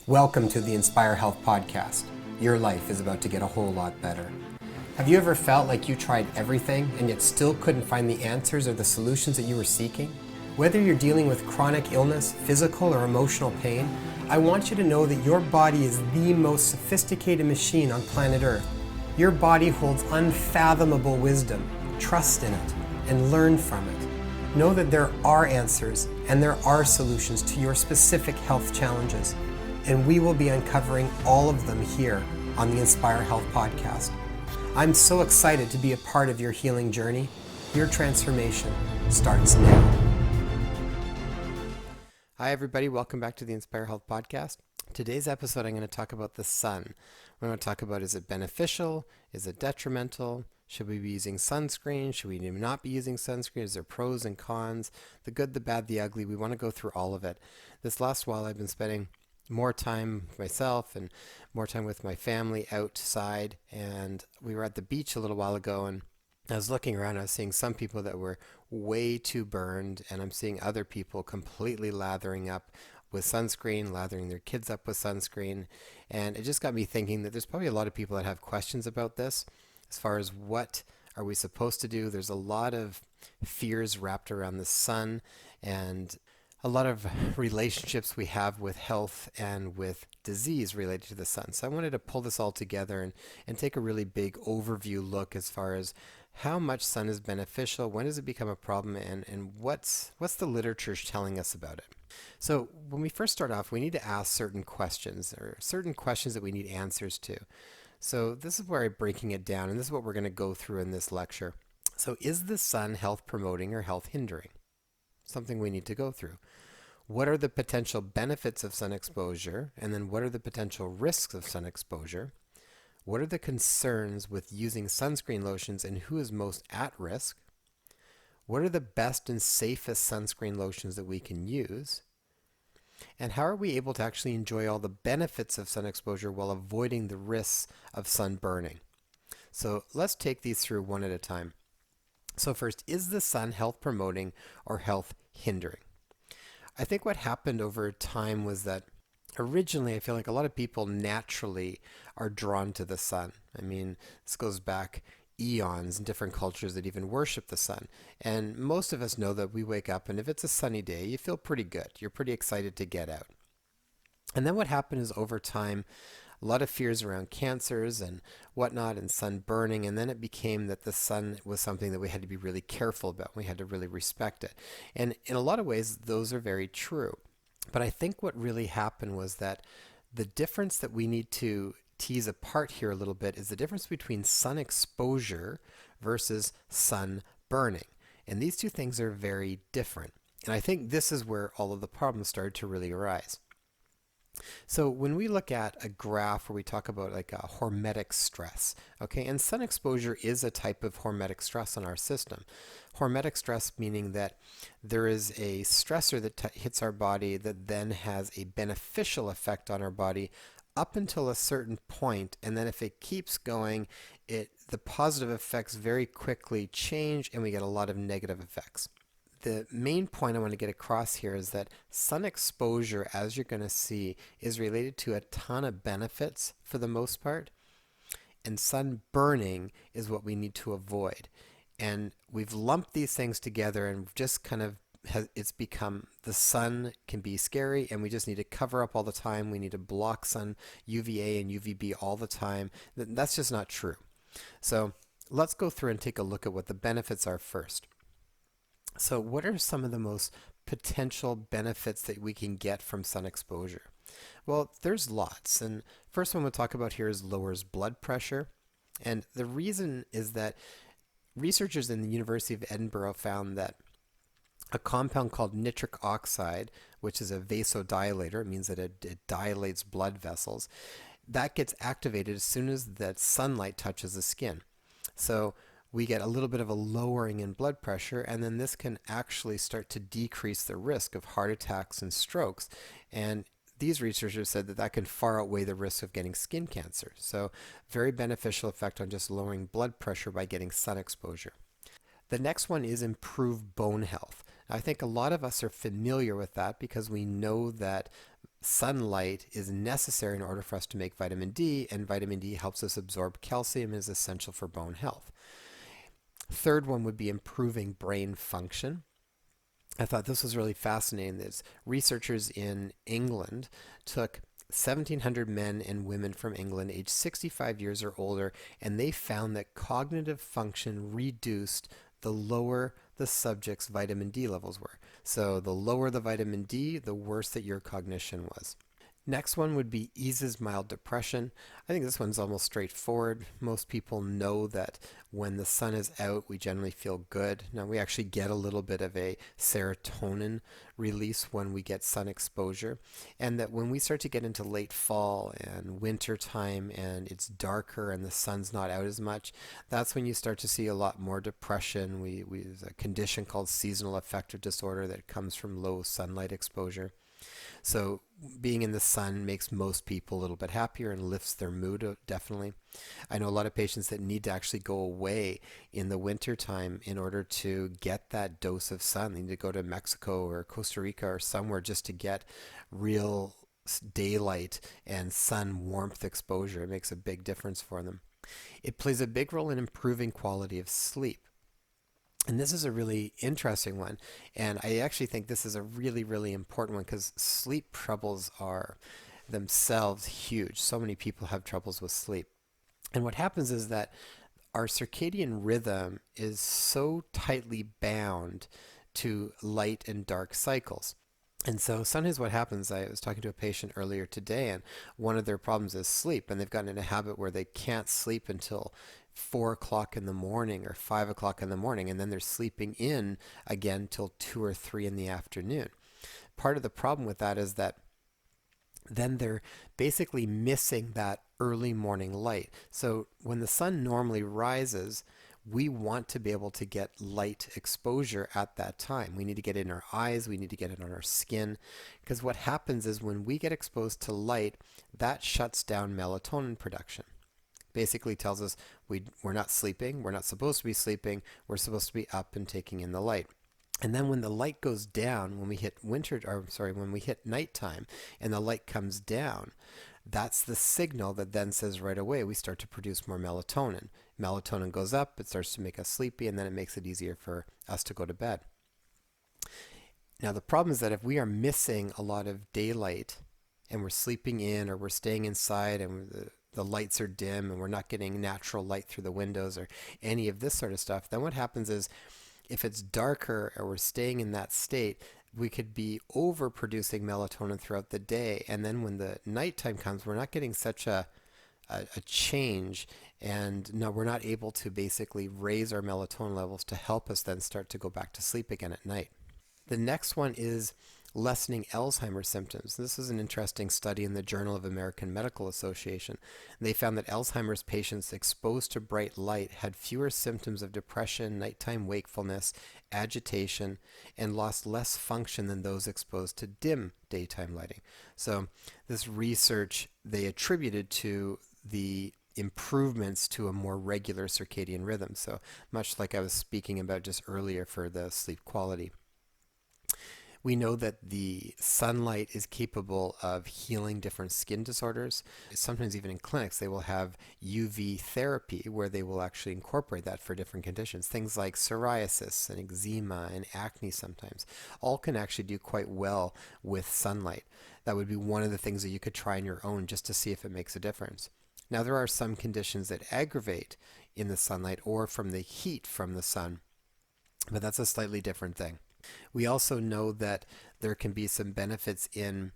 Welcome to the Inspire Health Podcast. Your life is about to get a whole lot better. Have you ever felt like you tried everything and yet still couldn't find the answers or the solutions that you were seeking? Whether you're dealing with chronic illness, physical or emotional pain, I want you to know that your body is the most sophisticated machine on planet Earth. Your body holds unfathomable wisdom. Trust in it and learn from it. Know that there are answers and there are solutions to your specific health challenges. And we will be uncovering all of them here on the Inspire Health Podcast. I'm so excited to be a part of your healing journey. Your transformation starts now. Hi everybody, welcome back to the Inspire Health Podcast. Today's episode I'm going to talk about the sun. We're going to talk about, is it beneficial? Is it detrimental? Should we be using sunscreen? Should we not be using sunscreen? Is there pros and cons? The good, the bad, the ugly. We want to go through all of it. This last while I've been spending more time with myself and more time with my family outside, and we were at the beach a little while ago, and I was looking around. I was seeing some people that were way too burned, and I'm seeing other people completely lathering up with sunscreen, lathering their kids up with sunscreen, and it just got me thinking that there's probably a lot of people that have questions about this as far as what are we supposed to do. There's a lot of fears wrapped around the sun and a lot of relationships we have with health and with disease related to the sun. So I wanted to pull this all together and take a really big overview look as far as how much sun is beneficial, when does it become a problem, and what's the literature telling us about it. So when we first start off, we need to ask certain questions, or certain questions that we need answers to. So this is where I'm breaking it down, and this is what we're going to go through in this lecture. So is the sun health promoting or health hindering? Something we need to go through. What are the potential benefits of sun exposure? And then what are the potential risks of sun exposure? What are the concerns with using sunscreen lotions and who is most at risk? What are the best and safest sunscreen lotions that we can use? And how are we able to actually enjoy all the benefits of sun exposure while avoiding the risks of sun burning? So let's take these through one at a time. So first, is the sun health promoting or health hindering? I think what happened over time was that originally I feel like a lot of people naturally are drawn to the sun. I mean, this goes back eons in different cultures that even worship the sun. And most of us know that we wake up and if it's a sunny day, you feel pretty good. You're pretty excited to get out. And then what happened is over time, a lot of fears around cancers and whatnot and sun burning, and then it became that the sun was something that we had to be really careful about. We had to really respect it. And in a lot of ways, those are very true. But I think what really happened was that the difference that we need to tease apart here a little bit is the difference between sun exposure versus sun burning. And these two things are very different. And I think this is where all of the problems started to really arise. So when we look at a graph where we talk about like a hormetic stress, okay, and sun exposure is a type of hormetic stress on our system. Hormetic stress meaning that there is a stressor that hits our body that then has a beneficial effect on our body up until a certain point, and then if it keeps going, the positive effects very quickly change and we get a lot of negative effects. The main point I want to get across here is that sun exposure, as you're going to see, is related to a ton of benefits for the most part, and sun burning is what we need to avoid. And we've lumped these things together and just kind of it's become the sun can be scary and we just need to cover up all the time. We need to block sun UVA and UVB all the time. That's just not true. So let's go through and take a look at what the benefits are first. So what are some of the most potential benefits that we can get from sun exposure? Well, there's lots. And first one we'll talk about here is lowers blood pressure. And the reason is that researchers in the University of Edinburgh found that a compound called nitric oxide, which is a vasodilator, it means that it dilates blood vessels, that gets activated as soon as that sunlight touches the skin. So we get a little bit of a lowering in blood pressure, and then this can actually start to decrease the risk of heart attacks and strokes. And these researchers said that that can far outweigh the risk of getting skin cancer. So very beneficial effect on just lowering blood pressure by getting sun exposure. The next one is improved bone health. I think a lot of us are familiar with that because we know that sunlight is necessary in order for us to make vitamin D, and vitamin D helps us absorb calcium and is essential for bone health. Third one would be improving brain function. I thought this was really fascinating. That researchers in England took 1,700 men and women from England aged 65 years or older, and they found that cognitive function reduced the lower the subject's vitamin D levels were. So the lower the vitamin D, the worse that your cognition was. Next one would be eases mild depression. I think this one's almost straightforward. Most people know that when the sun is out, we generally feel good. Now, we actually get a little bit of a serotonin release when we get sun exposure, and that when we start to get into late fall and winter time and it's darker and the sun's not out as much, that's when you start to see a lot more depression. There's a condition called seasonal affective disorder that comes from low sunlight exposure. So being in the sun makes most people a little bit happier and lifts their mood, definitely. I know a lot of patients that need to actually go away in the winter time in order to get that dose of sun. They need to go to Mexico or Costa Rica or somewhere just to get real daylight and sun warmth exposure. It makes a big difference for them. It plays a big role in improving quality of sleep. And this is a really interesting one. And I actually think this is a really, really important one because sleep troubles are themselves huge. So many people have troubles with sleep. And what happens is that our circadian rhythm is so tightly bound to light and dark cycles. And so sometimes what happens, I was talking to a patient earlier today, and one of their problems is sleep, and they've gotten in a habit where they can't sleep until 4 o'clock in the morning or 5 o'clock in the morning, and then they're sleeping in again till 2 or 3 in the afternoon. Part of the problem with that is that then they're basically missing that early morning light. So when the sun normally rises, we want to be able to get light exposure at that time. We need to get it in our eyes, we need to get it on our skin, because what happens is when we get exposed to light, that shuts down melatonin production. Basically tells us we're not sleeping, we're not supposed to be sleeping, we're supposed to be up and taking in the light. And then when the light goes down, when we hit when we hit nighttime and the light comes down, that's the signal that then says right away we start to produce more melatonin. Melatonin goes up, it starts to make us sleepy, and then it makes it easier for us to go to bed. Now the problem is that if we are missing a lot of daylight and we're sleeping in or we're staying inside and the lights are dim and we're not getting natural light through the windows or any of this sort of stuff, then what happens is if it's darker or we're staying in that state, we could be overproducing melatonin throughout the day. And then when the nighttime comes, we're not getting such a change. And no, we're not able to basically raise our melatonin levels to help us then start to go back to sleep again at night. The next one is lessening Alzheimer's symptoms. This is an interesting study in the Journal of American Medical Association. They found that Alzheimer's patients exposed to bright light had fewer symptoms of depression, nighttime wakefulness, agitation, and lost less function than those exposed to dim daytime lighting. So this research they attributed to the improvements to a more regular circadian rhythm. So much like I was speaking about just earlier for the sleep quality. We know that the sunlight is capable of healing different skin disorders. Sometimes even in clinics, they will have UV therapy where they will actually incorporate that for different conditions. Things like psoriasis and eczema and acne sometimes all can actually do quite well with sunlight. That would be one of the things that you could try on your own just to see if it makes a difference. Now, there are some conditions that aggravate in the sunlight or from the heat from the sun, but that's a slightly different thing. We also know that there can be some benefits in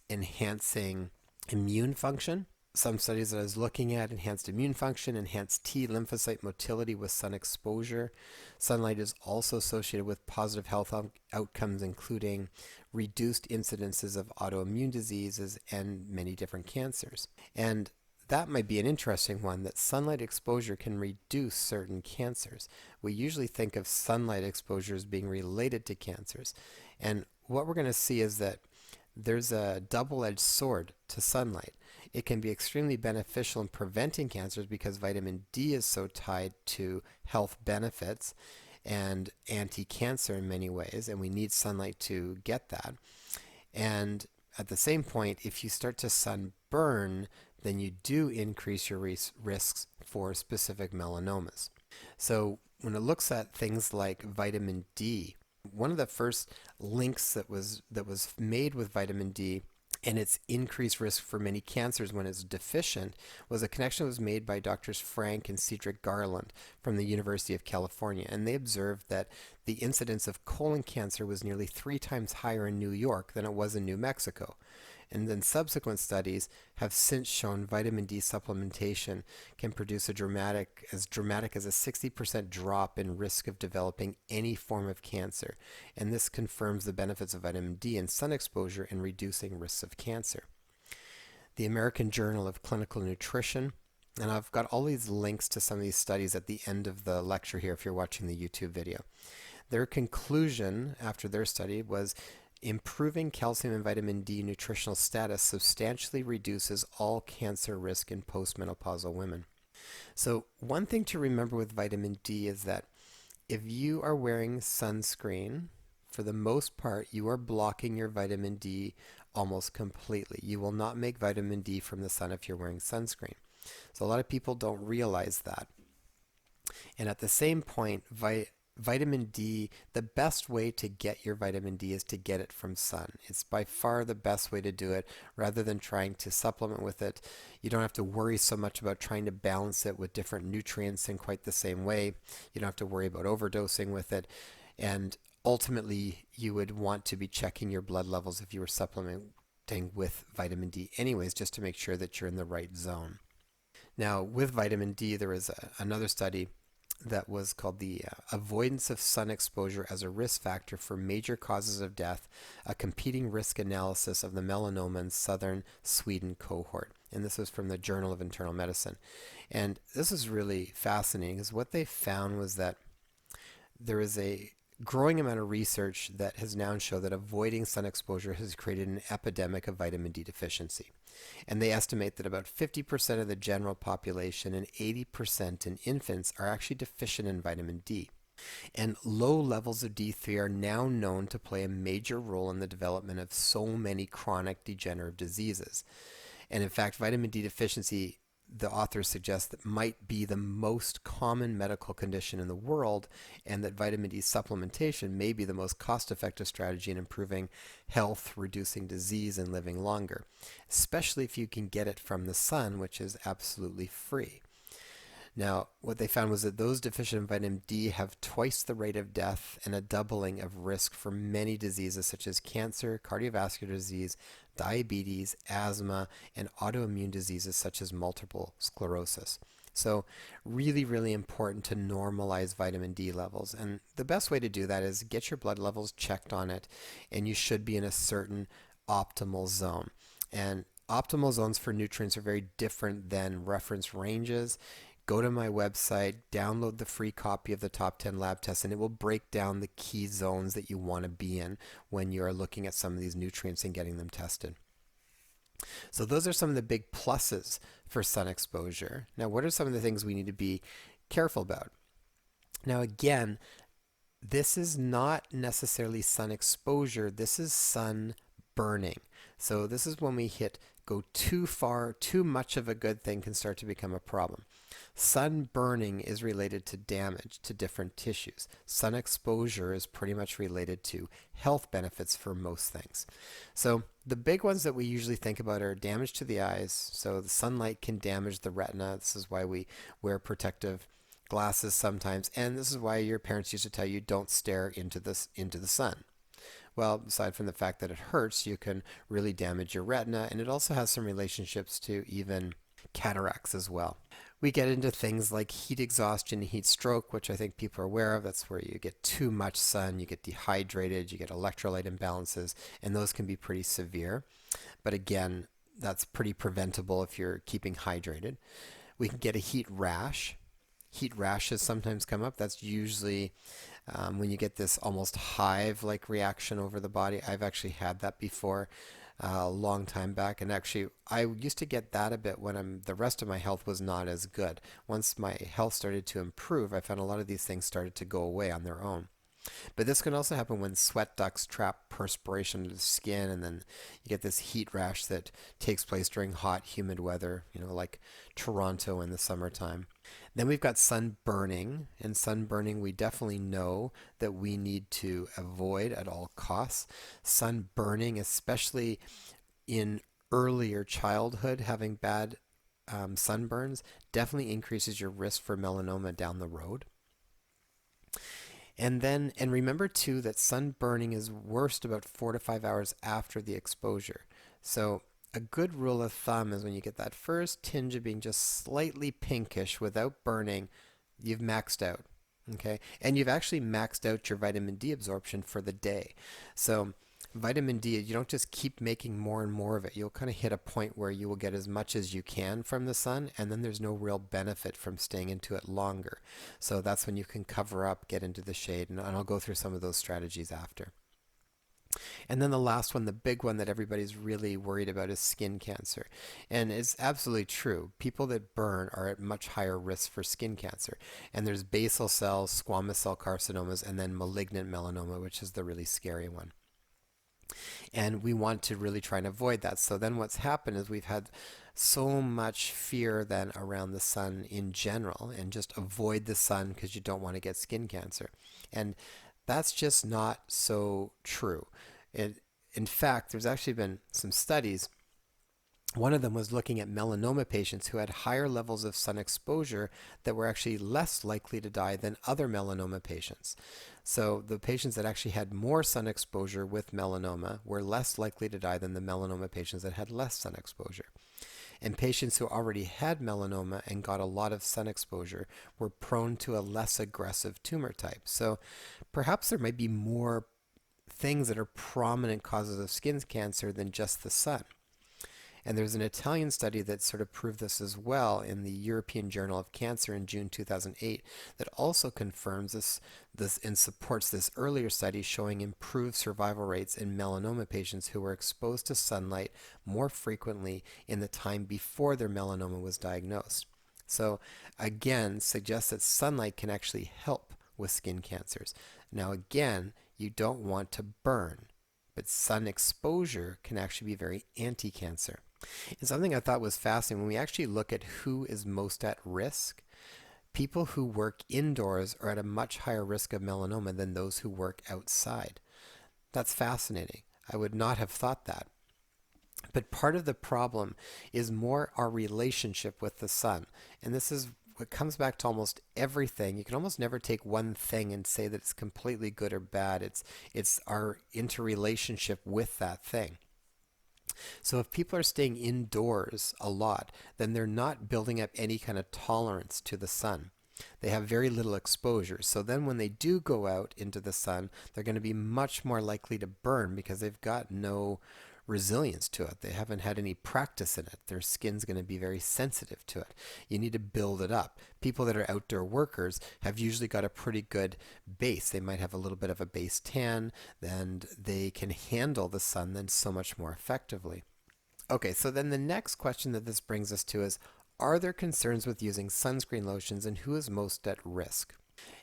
enhancing immune function. Some studies that I was looking at enhanced immune function, enhanced T lymphocyte motility with sun exposure. Sunlight is also associated with positive health outcomes, including reduced incidences of autoimmune diseases and many different cancers. And that might be an interesting one, that sunlight exposure can reduce certain cancers. We usually think of sunlight exposure as being related to cancers. And what we're going to see is that there's a double-edged sword to sunlight. It can be extremely beneficial in preventing cancers because vitamin D is so tied to health benefits and anti-cancer in many ways, and we need sunlight to get that. And at the same point, if you start to sunburn, then you do increase your risks for specific melanomas. So when it looks at things like vitamin D, one of the first links that was made with vitamin D and its increased risk for many cancers when it's deficient was a connection that was made by doctors Frank and Cedric Garland from the University of California. And they observed that the incidence of colon cancer was nearly 3 times higher in New York than it was in New Mexico. And then subsequent studies have since shown vitamin D supplementation can produce a dramatic as a 60% drop in risk of developing any form of cancer. And this confirms the benefits of vitamin D in sun exposure in reducing risks of cancer. The American Journal of Clinical Nutrition, and I've got all these links to some of these studies at the end of the lecture here if you're watching the YouTube video. Their conclusion after their study was improving calcium and vitamin D nutritional status substantially reduces all cancer risk in postmenopausal women. So one thing to remember with vitamin D is that if you are wearing sunscreen, for the most part, you are blocking your vitamin D almost completely. You will not make vitamin D from the sun if you're wearing sunscreen. So a lot of people don't realize that. And at the same point, vitamin D, the best way to get your vitamin D is to get it from sun. It's by far the best way to do it rather than trying to supplement with it. You don't have to worry so much about trying to balance it with different nutrients in quite the same way. You don't have to worry about overdosing with it. And ultimately, you would want to be checking your blood levels if you were supplementing with vitamin D anyways, just to make sure that you're in the right zone. Now, with vitamin D, there is another study that was called the Avoidance of Sun Exposure as a Risk Factor for Major Causes of Death, a competing risk analysis of the melanoma in southern Sweden cohort. And this was from the Journal of Internal Medicine. And this is really fascinating because what they found was that there is a growing amount of research that has now shown that avoiding sun exposure has created an epidemic of vitamin D deficiency. And they estimate that about 50% of the general population and 80% in infants are actually deficient in vitamin D. And low levels of D3 are now known to play a major role in the development of so many chronic degenerative diseases. And in fact, vitamin D deficiency, the authors suggest, that might be the most common medical condition in the world, and that vitamin D supplementation may be the most cost-effective strategy in improving health, reducing disease, and living longer, especially if you can get it from the sun, which is absolutely free. Now, what they found was that those deficient in vitamin D have twice the rate of death and a doubling of risk for many diseases such as cancer, cardiovascular disease, diabetes, asthma, and autoimmune diseases such as multiple sclerosis. So really, really important to normalize vitamin D levels. And the best way to do that is get your blood levels checked on it, and you should be in a certain optimal zone. And optimal zones for nutrients are very different than reference ranges. Go to my website, download the free copy of the top 10 lab tests, and it will break down the key zones that you want to be in when you are looking at some of these nutrients and getting them tested. So those are some of the big pluses for sun exposure. Now, what are some of the things we need to be careful about? Now, again, this is not necessarily sun exposure. This is sun burning. So this is when we go too far, too much of a good thing can start to become a problem. Sun burning is related to damage to different tissues. Sun exposure is pretty much related to health benefits for most things. So the big ones that we usually think about are damage to the eyes. So the sunlight can damage the retina. This is why we wear protective glasses sometimes. And this is why your parents used to tell you don't stare into the sun. Well, aside from the fact that it hurts, you can really damage your retina, and it also has some relationships to even cataracts as well. We get into things like heat exhaustion, heat stroke, which I think people are aware of. That's where you get too much sun, you get dehydrated, you get electrolyte imbalances, and those can be pretty severe. But again, that's pretty preventable if you're keeping hydrated. We can get a heat rash. Heat rashes sometimes come up. That's usually when you get this almost hive-like reaction over the body. I've actually had that before a long time back, and actually I used to get that a bit when the rest of my health was not as good. Once my health started to improve, I found a lot of these things started to go away on their own. But this can also happen when sweat ducts trap perspiration into the skin, and then you get this heat rash that takes place during hot, humid weather, like Toronto in the summertime. Then we've got sunburning, and sunburning we definitely know that we need to avoid at all costs. Sunburning, especially in earlier childhood, having bad sunburns, definitely increases your risk for melanoma down the road. And remember too that sunburning is worst about 4 to 5 hours after the exposure. So a good rule of thumb is when you get that first tinge of being just slightly pinkish without burning, you've maxed out. Okay. And you've actually maxed out your vitamin D absorption for the day. So vitamin D, you don't just keep making more and more of it. You'll kind of hit a point where you will get as much as you can from the sun, and then there's no real benefit from staying into it longer. So that's when you can cover up, get into the shade, and I'll go through some of those strategies after. And then the last one, the big one that everybody's really worried about, is skin cancer. And it's absolutely true. People that burn are at much higher risk for skin cancer. And there's basal cell, squamous cell carcinomas, and then malignant melanoma, which is the really scary one. And we want to really try and avoid that. So then what's happened is we've had so much fear then around the sun in general, and just avoid the sun because you don't want to get skin cancer. And that's just not so true. In fact, there's actually been some studies. One of them was looking at melanoma patients who had higher levels of sun exposure that were actually less likely to die than other melanoma patients. So the patients that actually had more sun exposure with melanoma were less likely to die than the melanoma patients that had less sun exposure. And patients who already had melanoma and got a lot of sun exposure were prone to a less aggressive tumor type. So perhaps there might be more things that are prominent causes of skin cancer than just the sun. And there's an Italian study that sort of proved this as well in the European Journal of Cancer in June 2008 that also confirms this and supports this earlier study showing improved survival rates in melanoma patients who were exposed to sunlight more frequently in the time before their melanoma was diagnosed. So again, suggests that sunlight can actually help with skin cancers. Now again, you don't want to burn, but sun exposure can actually be very anti-cancer. And something I thought was fascinating, when we actually look at who is most at risk, people who work indoors are at a much higher risk of melanoma than those who work outside. That's fascinating. I would not have thought that. But part of the problem is more our relationship with the sun. And this is what comes back to almost everything. You can almost never take one thing and say that it's completely good or bad. It's our interrelationship with that thing. So if people are staying indoors a lot, then they're not building up any kind of tolerance to the sun. They have very little exposure. So then when they do go out into the sun, they're going to be much more likely to burn because they've got no resilience to it. They haven't had any practice in it. Their skin's going to be very sensitive to it. You need to build it up. People that are outdoor workers have usually got a pretty good base. They might have a little bit of a base tan, and they can handle the sun then so much more effectively. Okay, so then the next question that this brings us to is, are there concerns with using sunscreen lotions, and who is most at risk?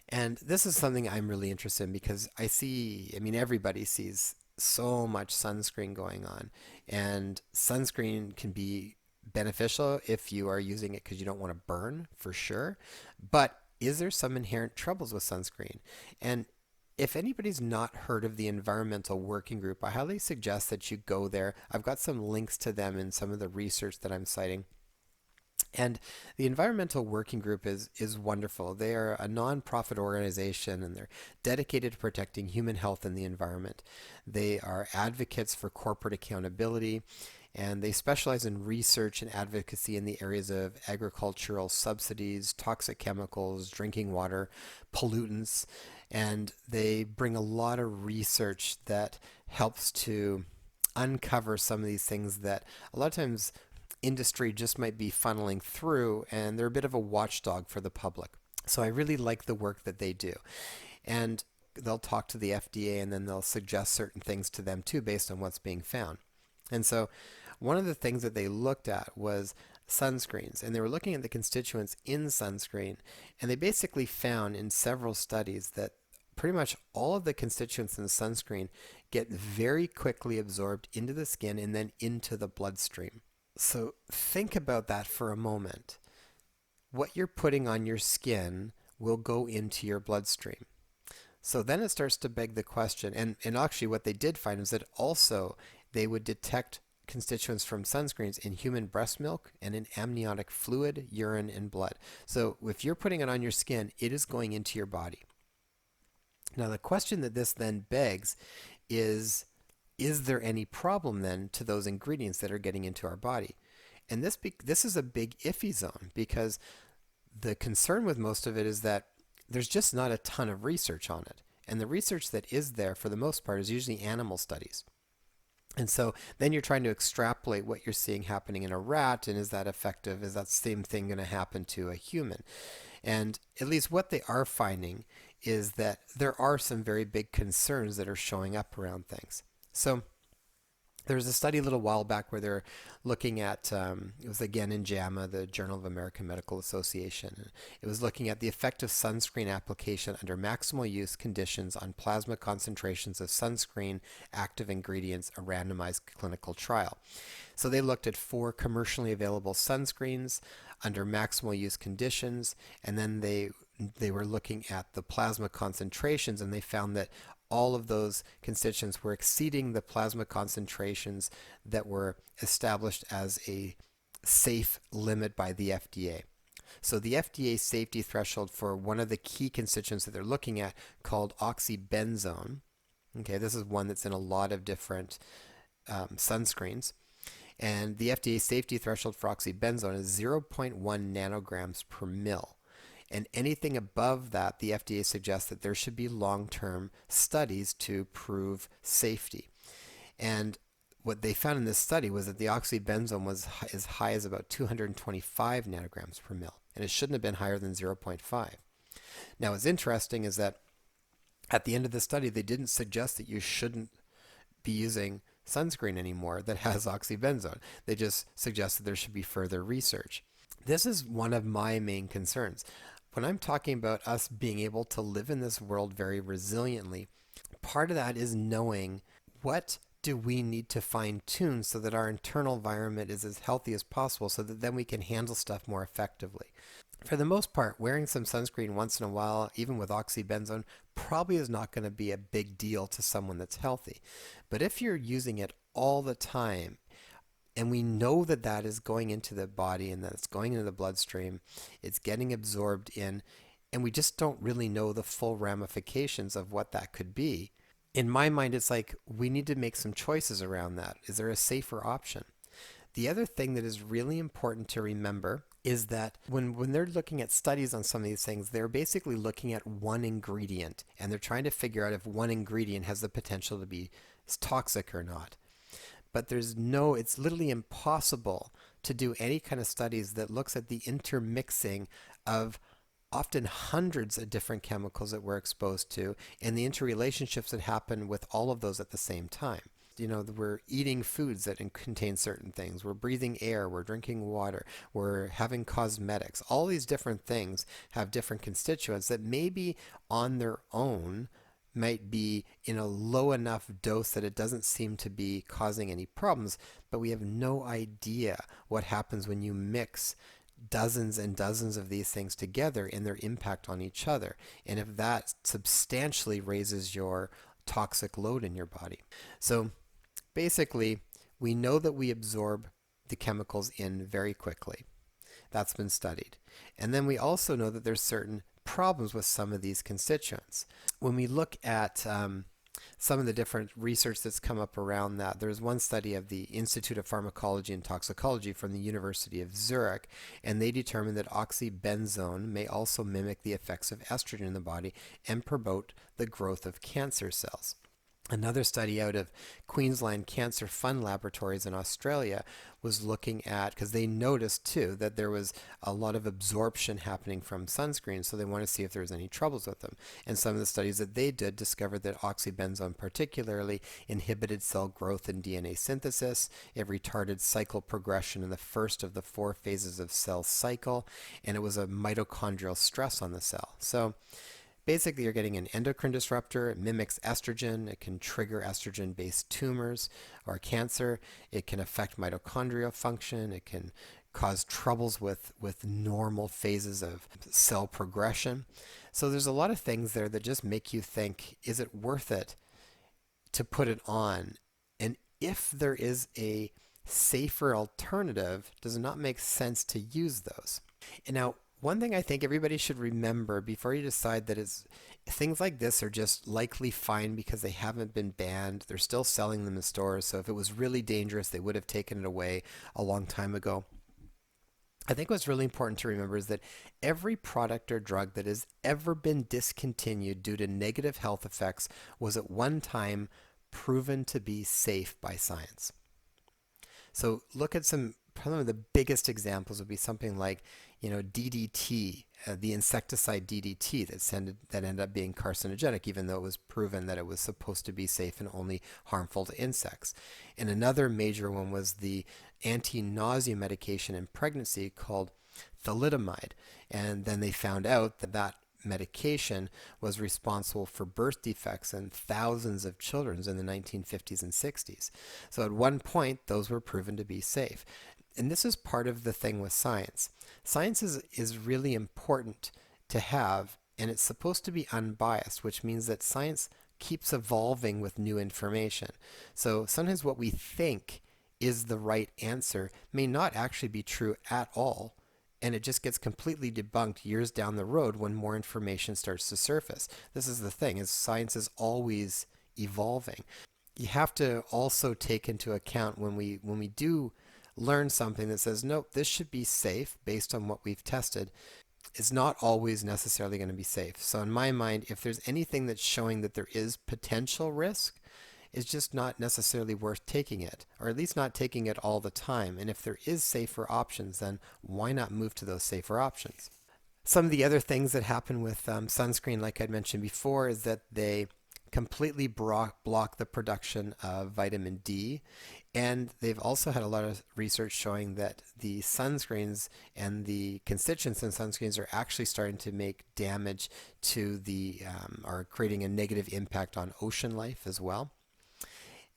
And this is something I'm really interested in because everybody sees so much sunscreen going on, and sunscreen can be beneficial if you are using it because you don't want to burn, for sure. But is there some inherent troubles with sunscreen? And if anybody's not heard of the Environmental Working Group, I highly suggest that you go there. I've got some links to them in some of the research that I'm citing. And the Environmental Working Group is wonderful. They are a nonprofit organization, and they're dedicated to protecting human health and the environment. They are advocates for corporate accountability, and they specialize in research and advocacy in the areas of agricultural subsidies, toxic chemicals, drinking water, pollutants, and they bring a lot of research that helps to uncover some of these things that a lot of times industry just might be funneling through, and they're a bit of a watchdog for the public. So I really like the work that they do. And they'll talk to the FDA, and then they'll suggest certain things to them too based on what's being found. And so one of the things that they looked at was sunscreens, and they were looking at the constituents in sunscreen, and they basically found in several studies that pretty much all of the constituents in the sunscreen get very quickly absorbed into the skin and then into the bloodstream. So think about that for a moment. What you're putting on your skin will go into your bloodstream. So then it starts to beg the question, and actually what they did find is that also they would detect constituents from sunscreens in human breast milk and in amniotic fluid, urine, and blood. So if you're putting it on your skin, it is going into your body. Now the question that this then begs is there any problem then to those ingredients that are getting into our body? And this is a big iffy zone, because the concern with most of it is that there's just not a ton of research on it. And the research that is there, for the most part, is usually animal studies. And so then you're trying to extrapolate what you're seeing happening in a rat, and is that effective? Is that same thing going to happen to a human? And at least what they are finding is that there are some very big concerns that are showing up around things. So there was a study a little while back where they're looking at, it was again in JAMA, the Journal of American Medical Association. It was looking at the effect of sunscreen application under maximal use conditions on plasma concentrations of sunscreen active ingredients, a randomized clinical trial. So they looked at 4 commercially available sunscreens under maximal use conditions, and then they were looking at the plasma concentrations, and they found that all of those constituents were exceeding the plasma concentrations that were established as a safe limit by the FDA. So the FDA safety threshold for one of the key constituents that they're looking at, called oxybenzone, okay, this is one that's in a lot of different sunscreens, and the FDA safety threshold for oxybenzone is 0.1 nanograms per mil. And anything above that, the FDA suggests that there should be long-term studies to prove safety. And what they found in this study was that the oxybenzone was as high as about 225 nanograms per mil, and it shouldn't have been higher than 0.5. Now, what's interesting is that at the end of the study, they didn't suggest that you shouldn't be using sunscreen anymore that has oxybenzone. They just suggested there should be further research. This is one of my main concerns. When I'm talking about us being able to live in this world very resiliently, part of that is knowing what do we need to fine tune so that our internal environment is as healthy as possible, so that then we can handle stuff more effectively. For the most part, wearing some sunscreen once in a while, even with oxybenzone, probably is not going to be a big deal to someone that's healthy. But if you're using it all the time, and we know that that is going into the body and that it's going into the bloodstream, it's getting absorbed in, and we just don't really know the full ramifications of what that could be. In my mind, it's like we need to make some choices around that. Is there a safer option? The other thing that is really important to remember is that when they're looking at studies on some of these things, they're basically looking at one ingredient, and they're trying to figure out if one ingredient has the potential to be toxic or not. But it's literally impossible to do any kind of studies that looks at the intermixing of often hundreds of different chemicals that we're exposed to, and the interrelationships that happen with all of those at the same time. You know, we're eating foods that contain certain things, we're breathing air, we're drinking water, we're having cosmetics. All these different things have different constituents that maybe on their own might be in a low enough dose that it doesn't seem to be causing any problems, but we have no idea what happens when you mix dozens and dozens of these things together and their impact on each other, and if that substantially raises your toxic load in your body. So basically, we know that we absorb the chemicals in very quickly. That's been studied. And then we also know that there's certain problems with some of these constituents. When we look at some of the different research that's come up around that, there's one study of the Institute of Pharmacology and Toxicology from the University of Zurich, and they determined that oxybenzone may also mimic the effects of estrogen in the body and promote the growth of cancer cells. Another study out of Queensland Cancer Fund Laboratories in Australia was looking at, because they noticed too that there was a lot of absorption happening from sunscreen, so they wanted to see if there was any troubles with them. And some of the studies that they did discovered that oxybenzone particularly inhibited cell growth and DNA synthesis. It retarded cycle progression in the first of the 4 phases of cell cycle, and it was a mitochondrial stress on the cell. So Basically, you're getting an endocrine disruptor. It mimics estrogen. It can trigger estrogen-based tumors or cancer. It can affect mitochondrial function. It can cause troubles with normal phases of cell progression. So there's a lot of things there that just make you think, is it worth it to put it on? And if there is a safer alternative, does it not make sense to use those? And now, one thing I think everybody should remember before you decide that is things like this are just likely fine because they haven't been banned. They're still selling them in stores. So if it was really dangerous, they would have taken it away a long time ago. I think what's really important to remember is that every product or drug that has ever been discontinued due to negative health effects was at one time proven to be safe by science. So look at probably the biggest examples would be something like, DDT, the insecticide DDT that ended up being carcinogenic, even though it was proven that it was supposed to be safe and only harmful to insects. And another major one was the anti-nausea medication in pregnancy called thalidomide. And then they found out that that medication was responsible for birth defects in thousands of children in the 1950s and 60s. So at one point, those were proven to be safe. And this is part of the thing with science. Science is really important to have, and it's supposed to be unbiased, which means that science keeps evolving with new information. So sometimes what we think is the right answer may not actually be true at all, and it just gets completely debunked years down the road when more information starts to surface. This is the thing, is science is always evolving. You have to also take into account when we do learn something that says, nope, this should be safe based on what we've tested, is not always necessarily going to be safe. So in my mind, if there's anything that's showing that there is potential risk, it's just not necessarily worth taking it, or at least not taking it all the time. And if there is safer options, then why not move to those safer options? Some of the other things that happen with sunscreen, like I'd mentioned before, is that they completely block the production of vitamin D. And they've also had a lot of research showing that the sunscreens and the constituents in sunscreens are actually starting to make damage to are creating a negative impact on ocean life as well.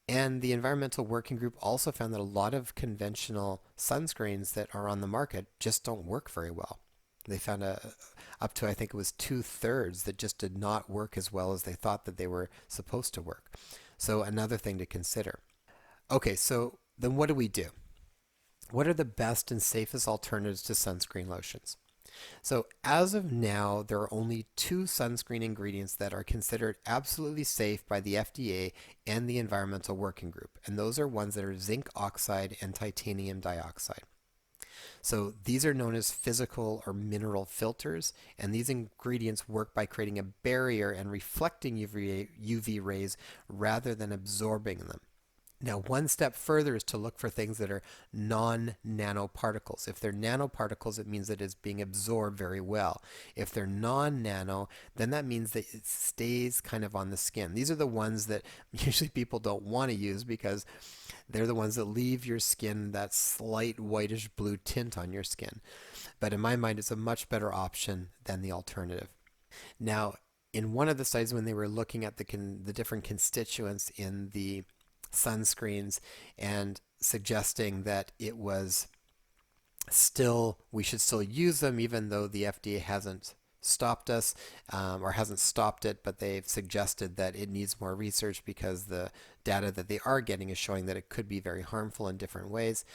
And the Environmental Working Group also found that a lot of conventional sunscreens that are on the market just don't work very well. They found up to, I think it was 2/3 that just did not work as well as they thought that they were supposed to work. So another thing to consider. Okay, so then what do we do? What are the best and safest alternatives to sunscreen lotions? So as of now, there are only 2 sunscreen ingredients that are considered absolutely safe by the FDA and the Environmental Working Group. And those are ones that are zinc oxide and titanium dioxide. So these are known as physical or mineral filters, and these ingredients work by creating a barrier and reflecting UV rays rather than absorbing them. Now, one step further is to look for things that are non-nanoparticles. If they're nanoparticles, it means that it's being absorbed very well. If they're non-nano, then that means that it stays kind of on the skin. These are the ones that usually people don't want to use because they're the ones that leave your skin that slight whitish blue tint on your skin. But in my mind, it's a much better option than the alternative. Now, in one of the studies when they were looking at the different constituents in the sunscreens and suggesting that it was we should still use them even though the FDA hasn't stopped us or hasn't stopped it, but they've suggested that it needs more research because the data that they are getting is showing that it could be very harmful in different ways.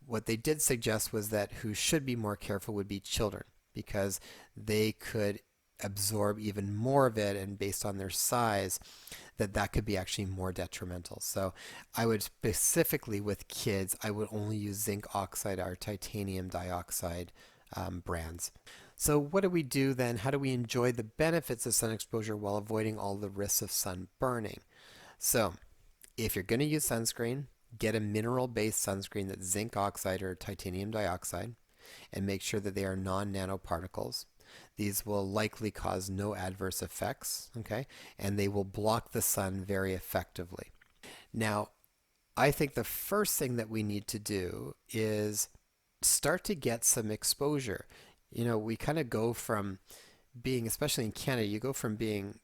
What they did suggest was that who should be more careful would be children because they could absorb even more of it, and based on their size, that could be actually more detrimental. So I would specifically with kids, I would only use zinc oxide or titanium dioxide brands. So what do we do then? How do we enjoy the benefits of sun exposure while avoiding all the risks of sun burning? So if you're going to use sunscreen, get a mineral-based sunscreen that's zinc oxide or titanium dioxide, and make sure that they are non-nanoparticles. These will likely cause no adverse effects, okay? And they will block the sun very effectively. Now, I think the first thing that we need to do is start to get some exposure. We kind of go from being, especially in Canada, you go from being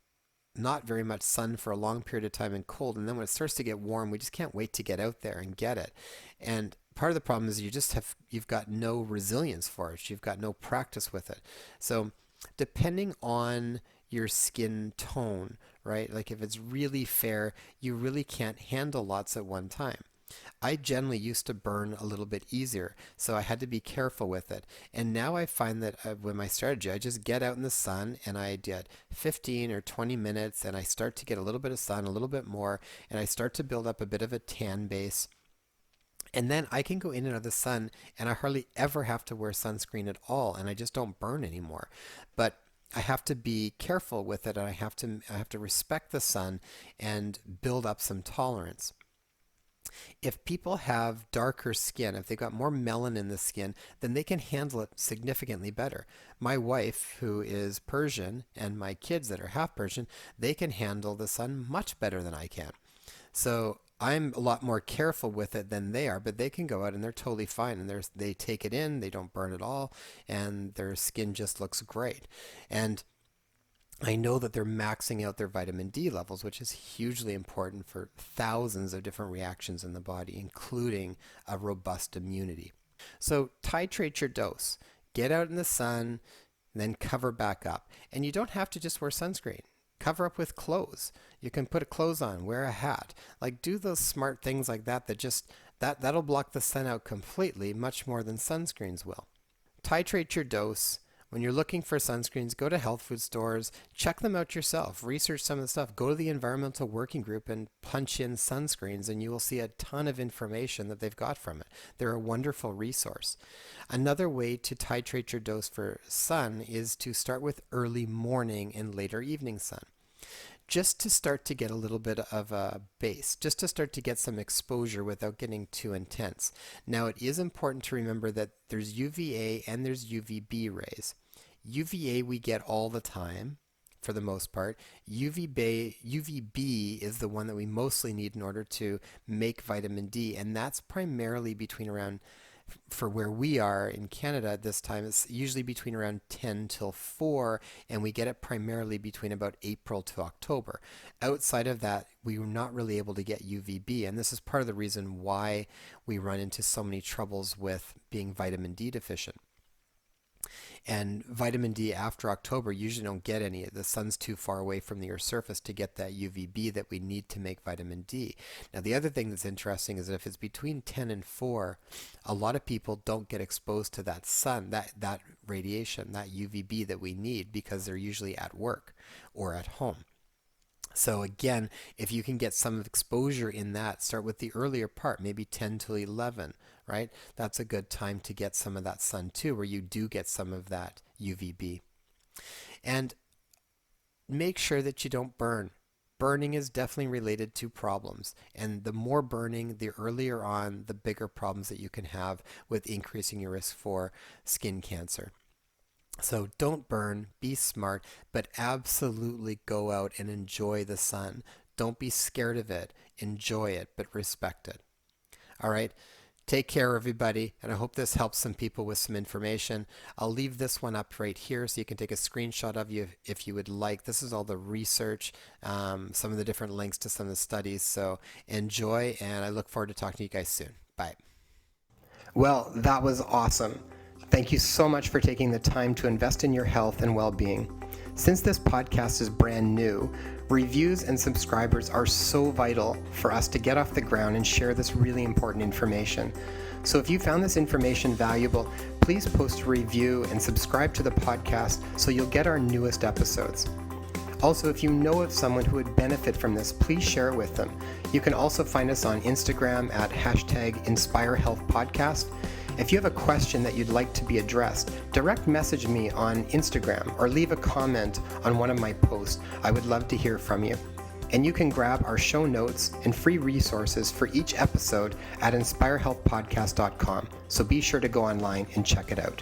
not very much sun for a long period of time and cold, and then when it starts to get warm, we just can't wait to get out there and get it. And part of the problem is you've got no resilience for it. You've got no practice with it. So depending on your skin tone, right? Like if it's really fair, you really can't handle lots at one time. I generally used to burn a little bit easier, so I had to be careful with it. And now I find that with my strategy, I just get out in the sun and I did 15 or 20 minutes and I start to get a little bit of sun, a little bit more, and I start to build up a bit of a tan base. And then I can go in and out of the sun and I hardly ever have to wear sunscreen at all, and I just don't burn anymore. But I have to be careful with it, and I have to respect the sun and build up some tolerance. If people have darker skin, if they've got more melanin in the skin, then they can handle it significantly better. My wife, who is Persian, and my kids that are half Persian, they can handle the sun much better than I can. So I'm a lot more careful with it than they are, but they can go out and they're totally fine, and they take it in, they don't burn at all, and their skin just looks great. And I know that they're maxing out their vitamin D levels, which is hugely important for thousands of different reactions in the body, including a robust immunity. So titrate your dose. Get out in the sun, then cover back up. And you don't have to just wear sunscreen. Cover up with clothes. You can put clothes on, wear a hat. Like, do those smart things like that that'll block the sun out completely, much more than sunscreens will. Titrate your dose. When you're looking for sunscreens, go to health food stores, check them out yourself, research some of the stuff, go to the environmental working group and punch in sunscreens, and you will see a ton of information that they've got from it. They're a wonderful resource. Another way to titrate your dose for sun is to start with early morning and later evening sun, just to start to get a little bit of a base, just to start to get some exposure without getting too intense. Now, it is important to remember that there's UVA and there's UVB rays. UVA we get all the time, for the most part. UVB is the one that we mostly need in order to make vitamin D, and that's primarily between around, for where we are in Canada at this time, it's usually between around 10 till 4, and we get it primarily between about April to October. Outside of that, we were not really able to get UVB, and this is part of the reason why we run into so many troubles with being vitamin D deficient. And vitamin D after October, usually don't get any. The sun's too far away from the Earth's surface to get that UVB that we need to make vitamin D. Now, the other thing that's interesting is that if it's between 10 and 4, a lot of people don't get exposed to that sun, that radiation, that UVB that we need, because they're usually at work or at home. So again, if you can get some exposure in that, start with the earlier part, maybe 10 till 11, right? That's a good time to get some of that sun too, where you do get some of that UVB. And make sure that you don't burn. Burning is definitely related to problems. And the more burning, the earlier on, the bigger problems that you can have with increasing your risk for skin cancer. So don't burn, be smart, but absolutely go out and enjoy the sun. Don't be scared of it. Enjoy it, but respect it. All right. Take care, everybody, and I hope this helps some people with some information. I'll leave this one up right here so you can take a screenshot of you if you would like. This is all the research, some of the different links to some of the studies. So enjoy, and I look forward to talking to you guys soon. Bye. Well, that was awesome. Thank you so much for taking the time to invest in your health and well-being. Since this podcast is brand new, reviews and subscribers are so vital for us to get off the ground and share this really important information. So if you found this information valuable, please post a review and subscribe to the podcast so you'll get our newest episodes. Also, if you know of someone who would benefit from this, please share it with them. You can also find us on Instagram at #InspireHealthPodcast. If you have a question that you'd like to be addressed, direct message me on Instagram or leave a comment on one of my posts. I would love to hear from you. And you can grab our show notes and free resources for each episode at inspirehealthpodcast.com. So be sure to go online and check it out.